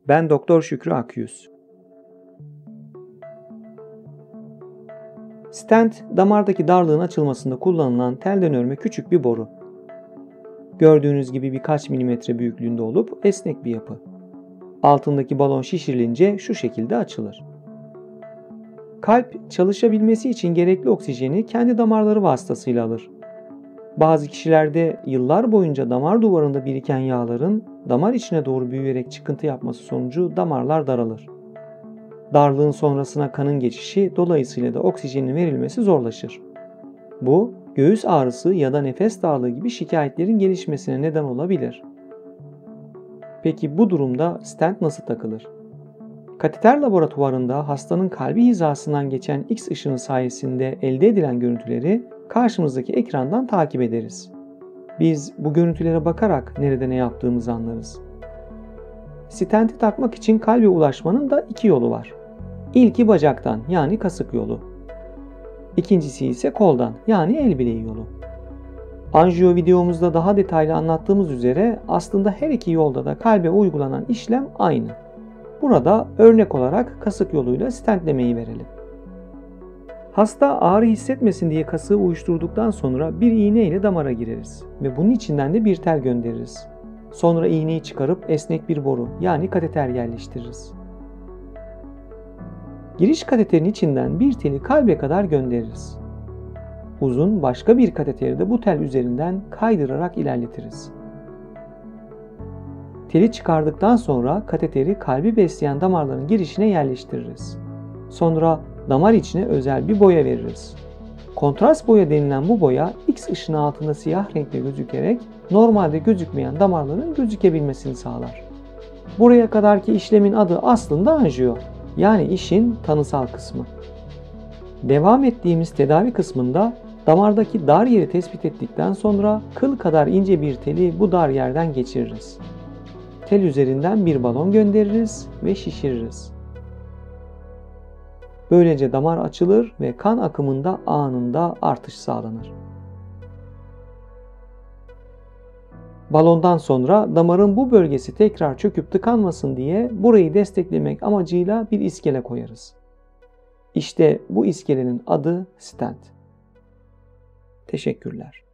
Ben Doktor Şükrü Akyüz. Stent, damardaki darlığın açılmasında kullanılan telden örme küçük bir boru. Gördüğünüz gibi birkaç milimetre büyüklüğünde olup esnek bir yapı. Altındaki balon şişirilince şu şekilde açılır. Kalp çalışabilmesi için gerekli oksijeni kendi damarları vasıtasıyla alır. Bazı kişilerde yıllar boyunca damar duvarında biriken yağların damar içine doğru büyüyerek çıkıntı yapması sonucu damarlar daralır. Darlığın sonrasına kanın geçişi, dolayısıyla da oksijenin verilmesi zorlaşır. Bu, göğüs ağrısı ya da nefes darlığı gibi şikayetlerin gelişmesine neden olabilir. Peki bu durumda stent nasıl takılır? Kateter laboratuvarında hastanın kalbi hizasından geçen X ışını sayesinde elde edilen görüntüleri karşımızdaki ekrandan takip ederiz. Biz bu görüntülere bakarak nerede ne yaptığımızı anlarız. Stenti takmak için kalbe ulaşmanın da iki yolu var. İlki bacaktan, yani kasık yolu. İkincisi ise koldan, yani el bileği yolu. Anjiyo videomuzda daha detaylı anlattığımız üzere aslında her iki yolda da kalbe uygulanan işlem aynı. Burada örnek olarak kasık yoluyla stentlemeyi verelim. Hasta ağrı hissetmesin diye kasığı uyuşturduktan sonra bir iğne ile damara gireriz ve bunun içinden de bir tel göndeririz. Sonra iğneyi çıkarıp esnek bir boru, yani kateter yerleştiririz. Giriş kateterin içinden bir teli kalbe kadar göndeririz. Uzun başka bir kateteri de bu tel üzerinden kaydırarak ilerletiriz. Teli çıkardıktan sonra kateteri kalbi besleyen damarların girişine yerleştiririz. Sonra damar içine özel bir boya veririz. Kontrast boya denilen bu boya X ışını altında siyah renkte gözükerek normalde gözükmeyen damarların gözükebilmesini sağlar. Buraya kadarki işlemin adı aslında anjiyo, yani işin tanısal kısmı. Devam ettiğimiz tedavi kısmında damardaki dar yeri tespit ettikten sonra kıl kadar ince bir teli bu dar yerden geçiririz. Tel üzerinden bir balon göndeririz ve şişiririz. Böylece damar açılır ve kan akımında anında artış sağlanır. Balondan sonra damarın bu bölgesi tekrar çöküp tıkanmasın diye burayı desteklemek amacıyla bir iskele koyarız. İşte bu iskelenin adı stent. Teşekkürler.